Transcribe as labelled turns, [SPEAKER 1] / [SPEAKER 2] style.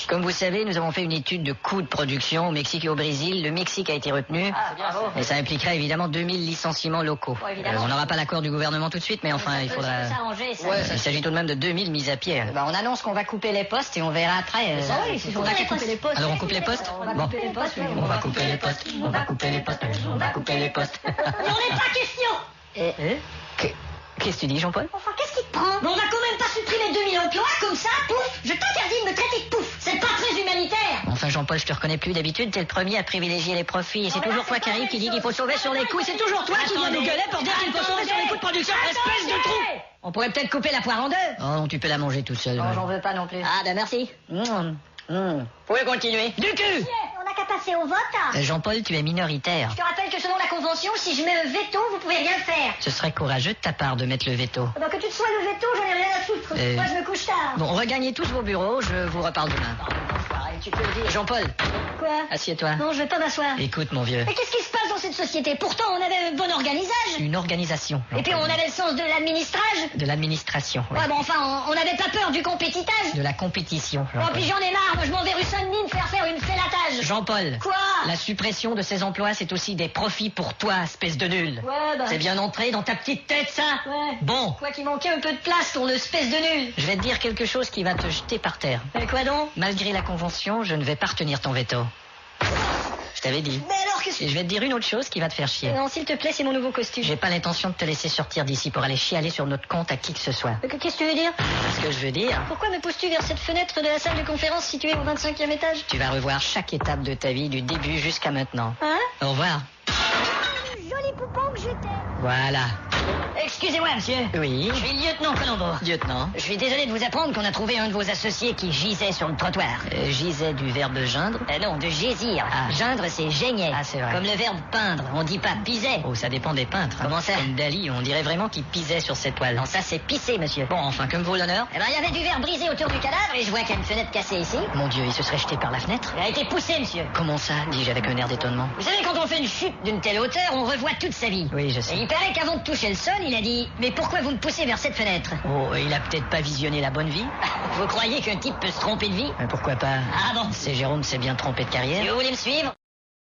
[SPEAKER 1] Comme vous savez, nous avons fait une étude de coûts de production au Mexique et au Brésil. Le Mexique a été retenu. Et ça impliquerait évidemment 2000 licenciements locaux. On n'aura pas l'accord du gouvernement tout de suite, mais enfin, il faudra... Il s'agit tout de même de 2000 mises à pied.
[SPEAKER 2] On annonce qu'on va couper les postes et on verra après.
[SPEAKER 1] On va couper les postes. Alors on coupe les postes?
[SPEAKER 2] On va couper les postes.
[SPEAKER 1] On va couper les postes. On va couper les postes. On va couper les postes.
[SPEAKER 3] Il n'en est pas question.
[SPEAKER 1] Qu'est-ce que tu dis, Jean-Paul?
[SPEAKER 3] Enfin, qu'est-ce qui te prend? Mais on va quand même pas supprimer 2000 emplois comme ça, pouf. Je t'interdis de me traiter de pouf. C'est pas très humanitaire.
[SPEAKER 1] Enfin, Jean-Paul, je te reconnais plus. D'habitude, t'es le premier à privilégier les profits. Et c'est toujours toi qui arrive qui dit qu'il faut sauver sur les coups. C'est toujours toi qui viens nous gueuler pour dire qu'il faut sauver sur les coups de production. Espèce de trou!
[SPEAKER 2] On pourrait peut-être couper la poire en deux.
[SPEAKER 1] Oh non, tu peux la manger tout seul.
[SPEAKER 2] Non, j'en veux pas non plus.
[SPEAKER 1] Ah, ben merci. Vous pouvez continuer. Du cul!
[SPEAKER 3] On n'a qu'à passer au vote.
[SPEAKER 1] Jean-Paul, tu es minoritaire.
[SPEAKER 3] Je te rappelle que selon la convention, si je mets un veto, vous pouvez rien faire.
[SPEAKER 1] Ce serait courageux de ta part de mettre le veto.
[SPEAKER 3] Donc que tu te sois le veto, j'en ai rien à foutre. Moi, je me couche tard.
[SPEAKER 1] Bon, regagnez tous vos bureaux, je vous reparle demain.
[SPEAKER 2] Tu peux le dire.
[SPEAKER 1] Jean-Paul,
[SPEAKER 3] Quoi?
[SPEAKER 1] assieds-toi.
[SPEAKER 3] Non, je vais pas m'asseoir.
[SPEAKER 1] Écoute, mon vieux.
[SPEAKER 3] Mais qu'est-ce qui se passe dans cette société? Pourtant, on avait un bon organisage.
[SPEAKER 1] Une organisation.
[SPEAKER 3] Et puis, on avait le sens de l'administrage.
[SPEAKER 1] De l'administration. Oui.
[SPEAKER 3] Ouais, bon, enfin, on n'avait pas peur du compétitage.
[SPEAKER 1] De la compétition.
[SPEAKER 3] Oh, puis j'en ai marre. Moi, je m'en vais rue Saint-Denis me faire une félatage.
[SPEAKER 1] Jean-Paul.
[SPEAKER 3] Quoi?
[SPEAKER 1] La suppression de ces emplois, c'est aussi des profits pour toi, espèce de nul.
[SPEAKER 3] Ouais,
[SPEAKER 1] C'est bien entré dans ta petite tête, ça?
[SPEAKER 3] Ouais.
[SPEAKER 1] Bon.
[SPEAKER 3] Quoi qu'il manquait un peu de place, ton espèce de nul.
[SPEAKER 1] Je vais te dire quelque chose qui va te jeter par terre.
[SPEAKER 3] Mais quoi donc?
[SPEAKER 1] Malgré la convention, je ne vais pas retenir ton veto. Je t'avais dit.
[SPEAKER 3] Mais alors, qu'est-ce que...
[SPEAKER 1] Et je vais te dire une autre chose qui va te faire chier.
[SPEAKER 3] Non, s'il te plaît, c'est mon nouveau costume.
[SPEAKER 1] J'ai pas l'intention de te laisser sortir d'ici pour aller chialer sur notre compte à qui que ce soit.
[SPEAKER 3] Qu'est-ce que tu veux dire?
[SPEAKER 1] Ce que je veux dire,
[SPEAKER 3] Pourquoi me pousses-tu vers cette fenêtre de la salle de conférence située au 25e étage?
[SPEAKER 1] tu vas revoir chaque étape de ta vie du début jusqu'à maintenant.
[SPEAKER 3] Hein?
[SPEAKER 1] Au revoir.
[SPEAKER 3] Joli poupon que j'étais.
[SPEAKER 1] Voilà.
[SPEAKER 2] Excusez-moi, monsieur.
[SPEAKER 1] Oui.
[SPEAKER 2] Je suis le lieutenant Colombo.
[SPEAKER 1] Lieutenant.
[SPEAKER 2] Je suis désolé de vous apprendre qu'on a trouvé un de vos associés qui gisait sur le trottoir.
[SPEAKER 1] Gisait du verbe geindre.
[SPEAKER 2] Non, de gésir.
[SPEAKER 1] Ah.
[SPEAKER 2] Geindre, c'est geignait.
[SPEAKER 1] Ah, c'est vrai.
[SPEAKER 2] Comme le verbe peindre. On dit pas pisait.
[SPEAKER 1] Oh, ça dépend des peintres.
[SPEAKER 2] Comment ça?
[SPEAKER 1] Comme Dali, on dirait vraiment qu'il pisait sur cette toile.
[SPEAKER 2] Non, ça c'est pisser, monsieur.
[SPEAKER 1] Bon, enfin, comme vaut l'honneur.
[SPEAKER 2] Eh ben, il y avait du verre brisé autour du cadavre et je vois qu'il y a une fenêtre cassée ici.
[SPEAKER 1] Mon Dieu, il se serait jeté par la fenêtre.
[SPEAKER 2] Il a été poussé, monsieur.
[SPEAKER 1] Comment ça, dis-je avec un air d'étonnement.
[SPEAKER 2] Vous savez, quand on fait une chute d'une telle hauteur, on revoit toute sa vie.
[SPEAKER 1] Oui, je
[SPEAKER 2] Et
[SPEAKER 1] sais.
[SPEAKER 2] il paraît qu'avant de toucher le sol, il a dit « Mais pourquoi vous me poussez vers cette fenêtre ?»
[SPEAKER 1] Oh, il a peut-être pas visionné la bonne vie.
[SPEAKER 2] Vous croyez qu'un type peut se tromper de vie?
[SPEAKER 1] Mais pourquoi pas?
[SPEAKER 2] Ah bon?
[SPEAKER 1] C'est Jérôme s'est bien trompé de carrière.
[SPEAKER 2] Si vous voulez me suivre,